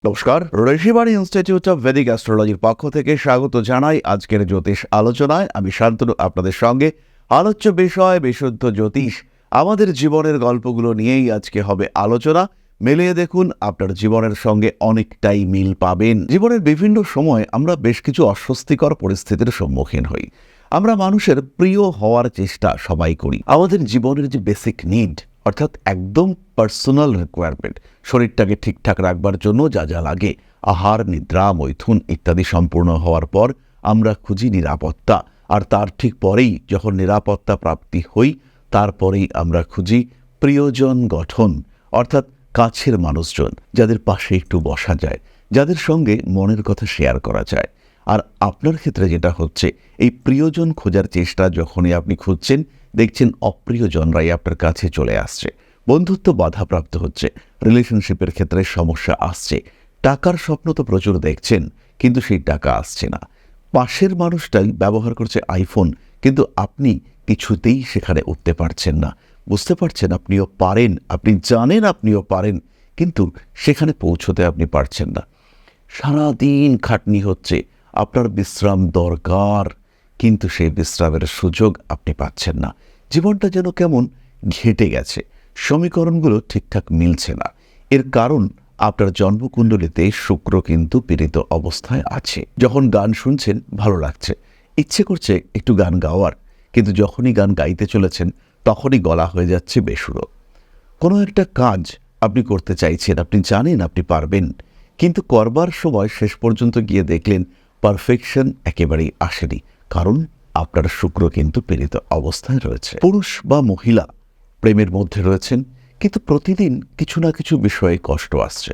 নমস্কার, Rishibani institute of Vedic অ্যাস্ট্রোলজির পক্ষ থেকে স্বাগত জানাই আজকের জ্যোতিষ আলোচনায়। আমি শান্তনু আপনাদের সঙ্গে। আলোচ্য বিষয় বিশুদ্ধ জ্যোতিষ। আমাদের জীবনের গল্পগুলো নিয়েই আজকে হবে আলোচনা। মিলিয়ে দেখুন, আপনার জীবনের সঙ্গে অনেকটাই মিল পাবেন। জীবনের বিভিন্ন সময় আমরা বেশ কিছু অস্বস্তিকর পরিস্থিতির সম্মুখীন হই। আমরা মানুষের প্রিয় হওয়ার চেষ্টা সবাই করি। আমাদের জীবনের যে বেসিক নিড, অর্থাৎ একদম পার্সোনাল রিকোয়ারমেন্ট, শরীরটাকে ঠিকঠাক রাখবার জন্য যা যা লাগে, আহার, নিদ্রা, মৈথুন ইত্যাদি সম্পূর্ণ হওয়ার পর আমরা খুঁজি নিরাপত্তা। আর তার ঠিক পরেই যখন নিরাপত্তা প্রাপ্তি হই, তারপরেই আমরা খুঁজি প্রিয়জন গঠন, অর্থাৎ কাছের মানুষজন, যাদের পাশে একটু বসা যায়, যাদের সঙ্গে মনের কথা শেয়ার করা যায়। আর আপনার ক্ষেত্রে যেটা হচ্ছে, এই প্রিয়জন খোঁজার চেষ্টা যখনই আপনি খুঁজছেন, দেখছেন অপ্রিয়জনরাই আপনার কাছে চলে আসছে, বন্ধুত্ব বাধাপ্রাপ্ত হচ্ছে, রিলেশনশিপের ক্ষেত্রে সমস্যা আসছে, টাকার স্বপ্ন তো প্রচুর দেখছেন, কিন্তু সেই টাকা আসছে না। পাশের মানুষটাই ব্যবহার করছে আইফোন, কিন্তু আপনি কিছুতেই সেখানে উঠতে পারছেন না। বুঝতে পারছেন আপনিও পারেন, আপনি জানেন আপনিও পারেন, কিন্তু সেখানে পৌঁছতে আপনি পারছেন না। সারাদিন খাটনি হচ্ছে, আপনার বিশ্রাম দরকার, কিন্তু সেই বিশ্রামের সুযোগ আপনি পাচ্ছেন না। জীবনটা যেন কেমন ঘেটে গেছে, সমীকরণগুলো ঠিকঠাক মিলছে না। এর কারণ আপনার জন্মকুণ্ডলিতে শুক্র কিন্তু পীড়িত অবস্থায় আছে। যখন গান শুনছেন ভালো লাগছে, ইচ্ছে করছে একটু গান গাওয়ার, কিন্তু যখনই গান গাইতে চলেছেন তখনই গলা হয়ে যাচ্ছে বেসুরো। কোনো একটা কাজ আপনি করতে চাইছেন, আপনি জানেন আপনি পারবেন, কিন্তু করবার সময় শেষ পর্যন্ত গিয়ে দেখলেন পারফেকশন একেবারেই আসেনি, কারণ আপনার শুক্র কিন্তু পীড়িত অবস্থায় রয়েছে। পুরুষ বা মহিলা প্রেমের মধ্যে রয়েছেন, কিন্তু প্রতিদিন কিছু না কিছু বিষয়ে কষ্ট আসছে।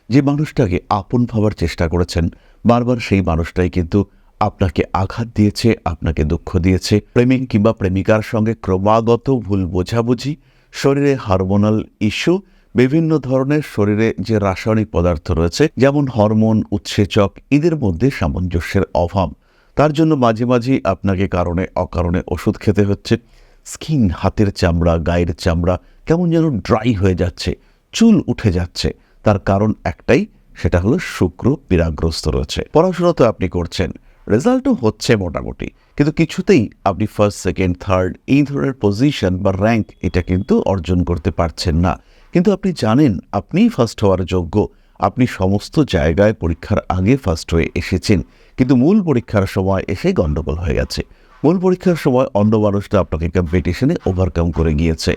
যে মানুষটাকে আপন ভাবার চেষ্টা করেছেন, বারবার সেই মানুষটাই কিন্তু আপনাকে আঘাত দিয়েছে, আপনাকে দুঃখ দিয়েছে। প্রেমিক কিংবা প্রেমিকার সঙ্গে ক্রমাগত ভুল বোঝাবুঝি, শরীরে হরমোনাল ইস্যু, বিভিন্ন ধরনের শরীরে যে রাসায়নিক পদার্থ রয়েছে, যেমন হরমোন, উৎসেচক, এদের মধ্যে সামঞ্জস্যের অভাব। তার জন্য মাঝে মাঝে আপনাকে কারণে অকারণে ওষুধ খেতে হচ্ছে। স্কিন, হাতের চামড়া, গায়ের চামড়া কেমন যেন ড্রাই হয়ে যাচ্ছে, চুল উঠে যাচ্ছে। তার কারণ একটাই, সেটা হলো শুক্র পীড়াগ্রস্ত রয়েছে। পড়াশোনা তো আপনি করছেন, রেজাল্টও হচ্ছে মোটামুটি, কিন্তু কিছুতেই আপনি ফার্স্ট, সেকেন্ড, থার্ড এই ধরনের পজিশন বা র্যাঙ্ক এটা কিন্তু অর্জন করতে পারছেন না। কিন্তু আপনি জানেন আপনিই ফার্স্ট হওয়ার যোগ্য, আপনি সমস্ত জায়গায় পরীক্ষার আগে ফার্স্ট হয়ে এসেছেন, কিন্তু মূল পরীক্ষার সময় এসে গণ্ডগোল হয়ে গেছে। মূল পরীক্ষার সময় অন্য মানুষটা আপনাকে কম্পিটিশনে ওভারকাম করে গিয়েছে,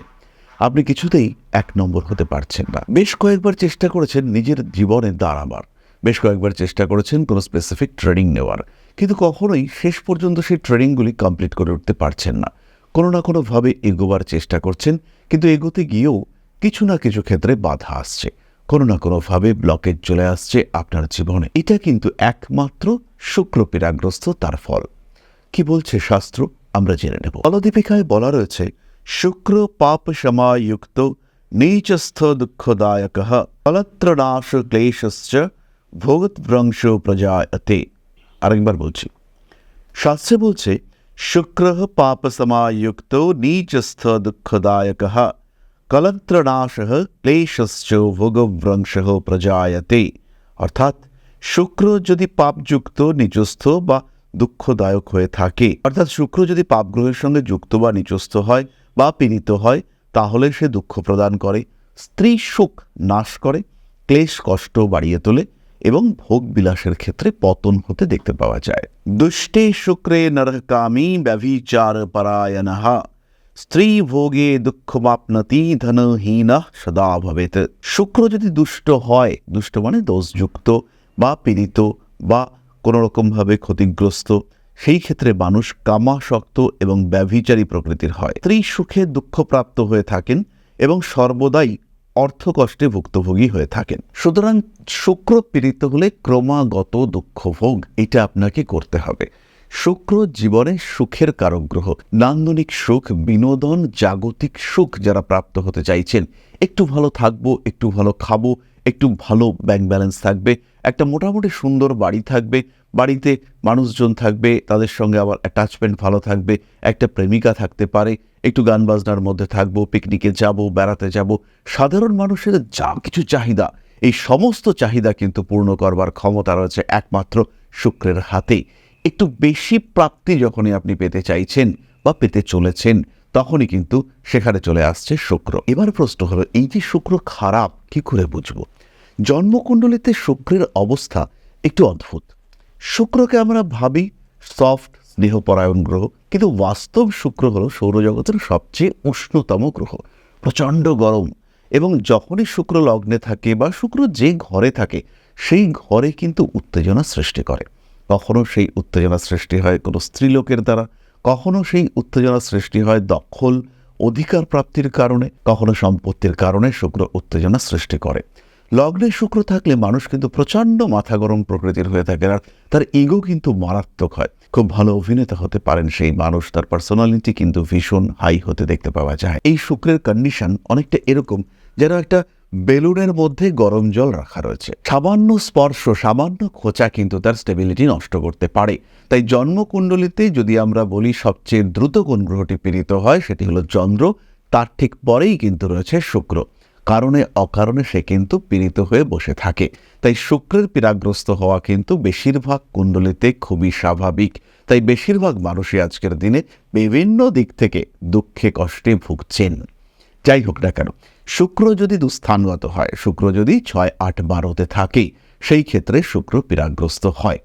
আপনি কিছুতেই 1 নম্বর হতে পারছেন না। বেশ কয়েকবার চেষ্টা করেছেন নিজের জীবনে দাঁড়াবার, বেশ কয়েকবার চেষ্টা করেছেন কোনো স্পেসিফিক ট্রেনিং নেওয়ার, কিন্তু কখনোই শেষ পর্যন্ত সেই ট্রেনিংগুলি কমপ্লিট করে উঠতে পারছেন না। কোনো না কোনোভাবে এগোবার চেষ্টা করছেন, কিন্তু এগোতে গিয়েও কিছু না কিছু ক্ষেত্রে বাধা আসছে, কোনো না কোনোভাবে ব্লকেজ চলে আসছে আপনার জীবনে। এটা কিন্তু একমাত্র শুক্র পীড়াগ্রস্ত তার ফল। কি বলছে শাস্ত্র আমরা জেনে নেব। ফলদীপিকায় বলা রয়েছে, শুক্র পাপ সমাযুক্ত নীচস্থ দুঃখদায়ক ফলত্রনাশ ক্লেশশ্চ ভোগৎভ্রংশ প্রজায়তে। আরেকবার বলছি, শাস্ত্রে বলছে শুক্র পাপ সমাযুক্ত নীচস্থ দুঃখদায়ক কলত্রনাশ ক্লেশশ্চ ভোগভ্রংশ প্রজায়তে। অর্থাৎ শুক্র যদি পাপযুক্ত, নিচস্থ বা দুঃখদায়ক হয়ে থাকে, অর্থাৎ শুক্র যদি পাপগ্রহের সঙ্গে যুক্ত বা নিচস্থ হয় বা পীড়িত হয়, তাহলে সে দুঃখ প্রদান করে, স্ত্রী সুখ নাশ করে, ক্লেশ কষ্ট বাড়িয়ে তোলে এবং ভোগ বিলাসের ক্ষেত্রে পতন হতে দেখতে পাওয়া যায়। দুষ্টে শুক্রে নরকামী ব্যভিচার পরায়ণঃ স্ত্রী ভোগে দুঃখমাপ্নতি ধনহীন সদা ভবেত। শুক্র যদি দুষ্ট হয়, দুষ্ট মানে দোষযুক্ত বা পীড়িত বা কোনো রকমভাবে ক্ষতিগ্রস্ত, সেই ক্ষেত্রে মানুষ কামাসক্ত এবং ব্যভিচারী প্রকৃতির হয়। স্ত্রী সুখে দুঃখপ্রাপ্ত হয়ে থাকেন এবং সর্বদাই অর্থকষ্টে ভুক্তভোগী হয়ে থাকেন। সুতরাং শুক্র পীড়িত হলে ক্রমাগত দুঃখভোগ এটা আপনাকে করতে হবে। শুক্র জীবনে সুখের কারক গ্রহ। নান্দনিক সুখ, বিনোদন, জাগতিক সুখ যারা প্রাপ্ত হতে চাইছেন, একটু ভালো থাকবো, একটু ভালো খাবো, একটু ভালো ব্যাংক ব্যালেন্স থাকবে, একটা মোটামুটি সুন্দর বাড়ি থাকবে, বাড়িতে মানুষজন থাকবে, তাদের সঙ্গে আবার অ্যাটাচমেন্ট ভালো থাকবে, একটা প্রেমিকা থাকতে পারে, একটু গান বাজনার মধ্যে থাকবো, পিকনিকে যাব, বেড়াতে যাব, সাধারণ মানুষের যা কিছু চাহিদা এই সমস্ত চাহিদা কিন্তু পূর্ণ করবার ক্ষমতা রয়েছে একমাত্র শুক্রের হাতে। একটু বেশি প্রাপ্তি যখনই আপনি পেতে চাইছেন বা পেতে চলেছেন, তখনই কিন্তু সেখানে চলে আসছে শুক্র। এবার প্রশ্ন হলো, এই যে শুক্র খারাপ কি করে বুঝবো? জন্মকুণ্ডলিতে শুক্রের অবস্থা একটু অদ্ভুত। শুক্রকে আমরা ভাবি সফট স্নেহপরায়ণ গ্রহ, কিন্তু বাস্তব শুক্র হলো সৌরজগতের সবচেয়ে উষ্ণতম গ্রহ, প্রচণ্ড গরম। এবং যখনই শুক্র লগ্নে থাকে বা শুক্র যে ঘরে থাকে, সেই ঘরে কিন্তু উত্তেজনা সৃষ্টি করে। কখনো সেই উত্তেজনা সৃষ্টি হয় কোনো স্ত্রীলোকের দ্বারা, কখনো সেই উত্তেজনা সৃষ্টি হয় দখল অধিকার প্রাপ্তির কারণে, কখনো সম্পত্তির কারণে শুক্র উত্তেজনা সৃষ্টি করে। লগ্নে শুক্র থাকলে মানুষ কিন্তু প্রচণ্ড মাথা গরম প্রকৃতির হয়ে থাকে, আর তার ইগো কিন্তু মারাত্মক হয়। খুব ভালো অভিনেতা হতে পারেন সেই মানুষ, তার পার্সোনালিটি কিন্তু ভীষণ হাই হতে দেখতে পাওয়া যায়। এই শুক্রের কন্ডিশন অনেকটা এরকম যেন একটা বেলুনের মধ্যে গরম জল রাখা রয়েছে। সামান্য স্পর্শ, সামান্য খোঁচা কিন্তু তার স্টেবিলিটি নষ্ট করতে পারে। তাই জন্মকুণ্ডলিতে যদি আমরা বলি সবচেয়ে দ্রুত কোন গ্রহটি পীড়িত হয়, সেটি হলো চন্দ্র। তার ঠিক পরেই কিন্তু রয়েছে শুক্র। কারণে অকারণে সে কিন্তু পীড়িত হয়ে বসে থাকে। তাই শুক্রের পীড়াগ্রস্ত হওয়া কিন্তু বেশিরভাগ কুণ্ডলিতে খুবই স্বাভাবিক। তাই বেশিরভাগ মানুষই আজকের দিনে বিভিন্ন দিক থেকে দুঃখে কষ্টে ভুগছেন। যাই হোক না কেন, শুক্র যদি দুস্থানগত হয়, শুক্র যদি 6, 8, 12-তে থাকে, সেই ক্ষেত্রে শুক্র পীড়াগ্রস্ত হয়।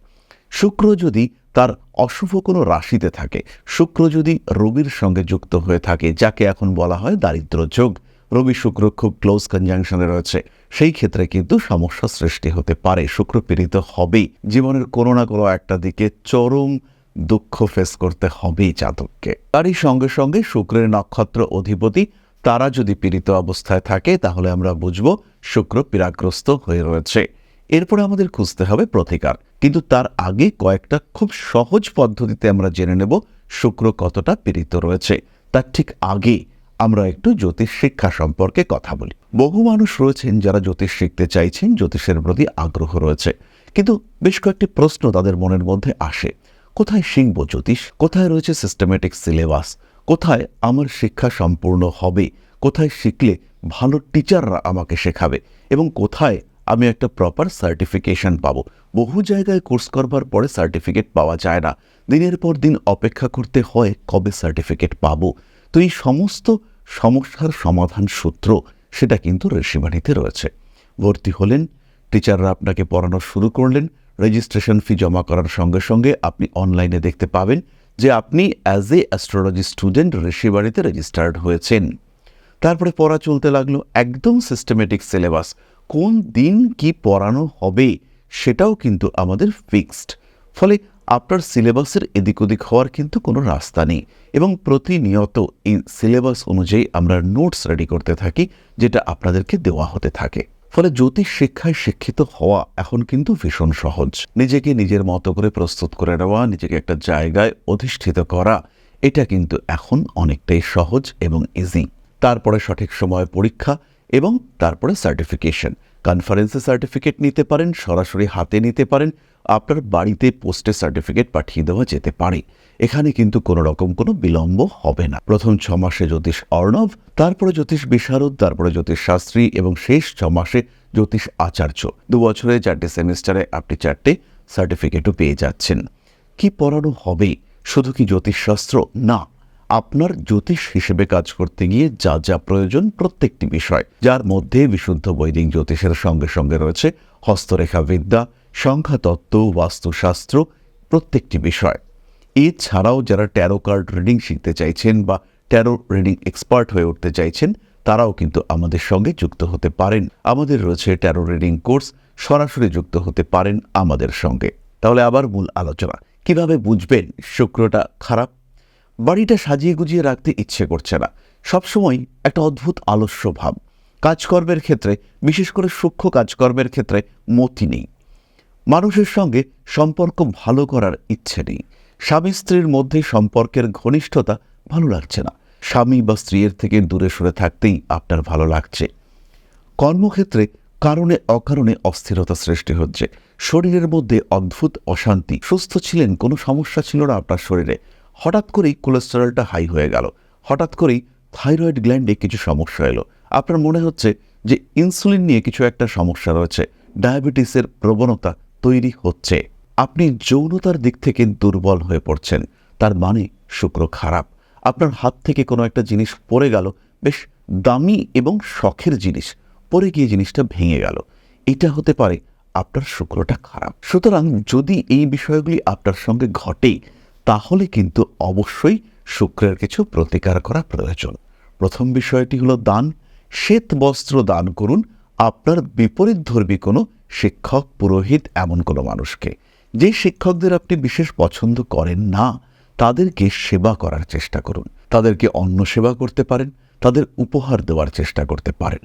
শুক্র যদি তার অশুভ কোনো রাশিতে থাকে, শুক্র যদি রবির সঙ্গে যুক্ত হয়ে থাকে, যাকে এখন বলা হয় দারিদ্র যোগ, রবি শুক্র খুব ক্লোজ কনজাংশনে রয়েছে, সেই ক্ষেত্রে কিন্তু সমস্যা সৃষ্টি হতে পারে। শুক্র পীড়িত হবেই, জীবনের কোনো না কোনো একটা দিকে চরম দুঃখ ফেস করতে হবেই জাতককে। তারই সঙ্গে সঙ্গে শুক্রের নক্ষত্র অধিপতি তারা যদি পীড়িত অবস্থায় থাকে, তাহলে আমরা বুঝব শুক্র পীড়াগ্রস্ত হয়ে রয়েছে। এরপরে আমাদের খুঁজতে হবে প্রতিকার, কিন্তু তার আগে কয়েকটা খুব সহজ পদ্ধতিতে আমরা জেনে নেব শুক্র কতটা পীড়িত রয়েছে। তার ঠিক আগে আমরা একটু জ্যোতিষ শিক্ষা সম্পর্কে কথা বলি। বহু মানুষ রয়েছেন যারা জ্যোতিষ শিখতে চাইছেন, জ্যোতিষের প্রতি আগ্রহ রয়েছে, কিন্তু বেশ কয়েকটি প্রশ্ন তাদের মনের মধ্যে আসে। কোথায় শিখব জ্যোতিষ? কোথায় রয়েছে সিস্টেমেটিক সিলেবাস? কোথায় আমার শিক্ষা সম্পূর্ণ হবে? কোথায় শিখলে ভালো টিচাররা আমাকে শেখাবে? এবং কোথায় আমি একটা প্রপার সার্টিফিকেশন পাবো? বহু জায়গায় কোর্স করবার পরে সার্টিফিকেট পাওয়া যায় না, দিনের পর দিন অপেক্ষা করতে হয় কবে সার্টিফিকেট পাবো। তো এই সমস্ত সমস্যার সমাধান সূত্র সেটা কিন্তু ঋষিবাণীতে রয়েছে। ভর্তি হলেন, টিচাররা আপনাকে পড়ানো শুরু করলেন, রেজিস্ট্রেশন ফি জমা করার সঙ্গে সঙ্গে আপনি অনলাইনে দেখতে পাবেন যে আপনি অ্যাজ এ অ্যাস্ট্রোলজি স্টুডেন্ট ঋষিবাণীতে রেজিস্টার্ড হয়েছেন। তারপরে পড়া চলতে লাগলো, একদম সিস্টেমেটিক সিলেবাস, কোন দিন কি পড়ানো হবে সেটাও কিন্তু আমাদের ফিক্সড। ফলে আপনার সিলেবাসের এদিক ওদিক হওয়ার কিন্তু কোনো রাস্তা নেই, এবং প্রতিনিয়ত এই সিলেবাস অনুযায়ী আমরা নোটস রেডি করতে থাকি, যেটা আপনাদেরকে দেওয়া হতে থাকে। ফলে জ্যোতিষ শিক্ষায় শিক্ষিত হওয়া এখন কিন্তু ভীষণ সহজ। নিজেকে নিজের মতো করে প্রস্তুত করে নেওয়া, নিজেকে একটা জায়গায় অধিষ্ঠিত করা, এটা কিন্তু এখন অনেকটাই সহজ এবং ইজি। তারপরে সঠিক সময়ে পরীক্ষা এবং তারপরে সার্টিফিকেশন। কনফারেন্সে সার্টিফিকেট নিতে পারেন, সরাসরি হাতে নিতে পারেন, আপনার বাড়িতে পোস্টে সার্টিফিকেট পাঠিয়ে দেওয়া যেতে পারে। এখানে কিন্তু কোনো রকম কোনো বিলম্ব হবে না। প্রথম 6 মাসে জ্যোতিষ অর্ণব, তারপরে জ্যোতিষ বিশারদ, তারপরে জ্যোতিষ শাস্ত্রী, এবং শেষ 6 মাসে জ্যোতিষ আচার্য। 2 বছরে 4টে সেমিস্টারে আপনি 4টে সার্টিফিকেটও পেয়ে যাচ্ছেন। কি পড়ানো হবে? শুধু কি জ্যোতিষশাস্ত্র? না, আপনার জ্যোতিষ হিসেবে কাজ করতে গিয়ে যা যা প্রয়োজন প্রত্যেকটি বিষয়, যার মধ্যে বিশুদ্ধ বৈদিক জ্যোতিষের সঙ্গে সঙ্গে রয়েছে হস্তরেখা বিদ্যা, সংখ্যাতত্ত্ব, বাস্তুশাস্ত্র, প্রত্যেকটি বিষয়। এছাড়াও যারা ট্যারো কার্ড রিডিং শিখতে চাইছেন বা ট্যারো রিডিং এক্সপার্ট হয়ে উঠতে চাইছেন, তারাও কিন্তু আমাদের সঙ্গে যুক্ত হতে পারেন। আমাদের রয়েছে ট্যারো রিডিং কোর্স, সরাসরি যুক্ত হতে পারেন আমাদের সঙ্গে। তাহলে আবার মূল আলোচনা, কিভাবে বুঝবেন শুক্রটা খারাপ? বাড়িটা সাজিয়ে গুজিয়ে রাখতে ইচ্ছে করছে না, সবসময় একটা অদ্ভুত আলস্য ভাব, কাজকর্মের ক্ষেত্রে, বিশেষ করে সূক্ষ্ম কাজকর্মের ক্ষেত্রে মতি নেই, মানুষের সঙ্গে সম্পর্ক ভালো করার ইচ্ছে নেই, স্বামী স্ত্রীর মধ্যে সম্পর্কের ঘনিষ্ঠতা ভালো লাগছে না, স্বামী বা স্ত্রীর থেকে দূরে সরে থাকতেই আপনার ভালো লাগছে, কর্মক্ষেত্রে কারণে অকারণে অস্থিরতা সৃষ্টি হচ্ছে, শরীরের মধ্যে অদ্ভুত অশান্তি, সুস্থ ছিলেন, কোনো সমস্যা ছিল না আপনার শরীরে, হঠাৎ করেই কোলেস্টেরলটা হাই হয়ে গেল, হঠাৎ করেই থাইরয়েড গ্ল্যান্ডে কিছু সমস্যা এলো, আপনার মনে হচ্ছে যে ইনসুলিন নিয়ে কিছু একটা সমস্যা রয়েছে, ডায়াবেটিসের প্রবণতা তৈরি হচ্ছে, আপনি যৌনতার দিক থেকে দুর্বল হয়ে পড়ছেন, তার মানে শুক্র খারাপ। আপনার হাত থেকে কোনো একটা জিনিস পড়ে গেল, বেশ দামি এবং শখের জিনিস, পড়ে গিয়ে জিনিসটা ভেঙে গেল, এটা হতে পারে আপনার শুক্রটা খারাপ। সুতরাং যদি এই বিষয়গুলি আপনার সঙ্গে ঘটে, তাহলে কিন্তু অবশ্যই শুক্রের কিছু প্রতিকার করা প্রয়োজন। প্রথম বিষয়টি হলো দান। শ্বেত বস্ত্র দান করুন আপনার বিপরীতধর্মী কোনো শিক্ষক, পুরোহিত, এমন কোনো মানুষকে। যে শিক্ষকদের আপনি বিশেষ পছন্দ করেন না, তাদেরকে সেবা করার চেষ্টা করুন। তাদেরকে অন্ন সেবা করতে পারেন, তাদের উপহার দেওয়ার চেষ্টা করতে পারেন।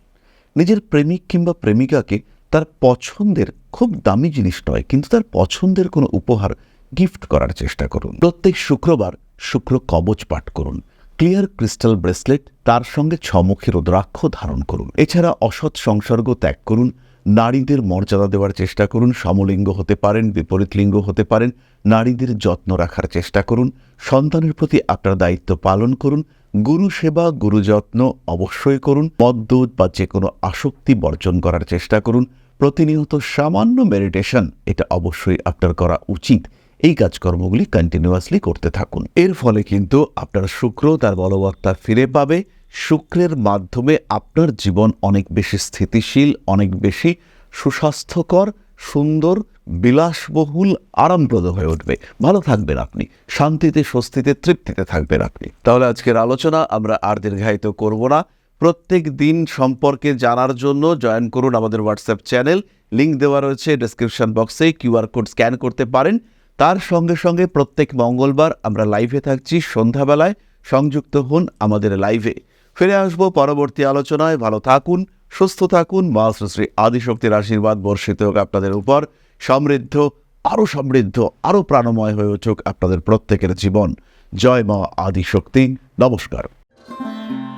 নিজের প্রেমিক কিংবা প্রেমিকাকে তার পছন্দের, খুব দামি জিনিস নয় কিন্তু তার পছন্দের কোনো উপহার গিফট করার চেষ্টা করুন। প্রত্যেক শুক্রবার শুক্র কবচ পাঠ করুন। ক্লিয়ার ক্রিস্টাল ব্রেসলেট, তার সঙ্গে 6 মুখী রুদ্রাক্ষ ধারণ করুন। এছাড়া অসৎ সংসর্গ ত্যাগ করুন। নারীদের মর্যাদা দেওয়ার চেষ্টা করুন। সমলিঙ্গ হতে পারেন, বিপরীত লিঙ্গ হতে পারেন। নারীদের যত্ন রাখার চেষ্টা করুন। সন্তানের প্রতি আপনার দায়িত্ব পালন করুন। গুরু সেবা, গুরু যত্ন অবশ্যই করুন। মদ বা যে কোনো আসক্তি বর্জন করার চেষ্টা করুন। প্রতিনিয়ত সামান্য মেডিটেশন, এটা অবশ্যই আপনার করা উচিত। এই কাজকর্মগুলি কন্টিনিউয়াসলি করতে থাকুন। এর ফলে কিন্তু আপনার শুক্র তার বলবত্তা ফিরে পাবে। শুক্রের মাধ্যমে আপনার জীবন অনেক বেশি স্থিতিশীল, অনেক বেশি সুস্বাস্থ্যকর, সুন্দর, বিলাসবহুল, আরামপ্রদ হয়ে উঠবে। ভালো থাকবেন আপনি, শান্তিতে, স্বস্তিতে, তৃপ্তিতে থাকবেন আপনি। তাহলে আজকের আলোচনা আমরা আর দীর্ঘায়িত করব না। প্রত্যেক দিন সম্পর্কে জানার জন্য জয়েন করুন আমাদের হোয়াটসঅ্যাপ চ্যানেল, লিঙ্ক দেওয়া রয়েছে ডেসক্রিপশন বক্সে, কিউআর কোড স্ক্যান করতে পারেন। তার সঙ্গে সঙ্গে প্রত্যেক মঙ্গলবার আমরা লাইভে থাকছি সন্ধ্যাবেলায়, সংযুক্ত হন আমাদের লাইভে। ফিরে আসবো পরবর্তী আলোচনায়। ভালো থাকুন, সুস্থ থাকুন। মা শ্রী আদিশক্তির আশীর্বাদ বর্ষিত হোক আপনাদের উপর। সমৃদ্ধ, আরো প্রাণময় হয়ে উঠুক আপনাদের প্রত্যেকের জীবন। জয় মা আদিশক্তি। নমস্কার।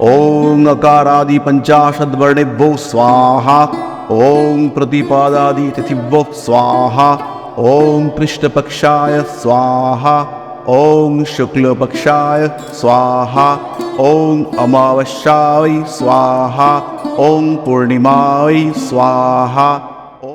ওং अकारादि पंचाशद्वर्णेभ्यो स्वाहा। ओं प्रतिपादादि तिथिभ्यो स्वाहा। ओं कृष्णपक्षाय स्वाहा। ओं शुक्लपक्षाय स्वाहा। ओं अमावस्याय स्वाहा। ओं पूर्णिमाय स्वाहा।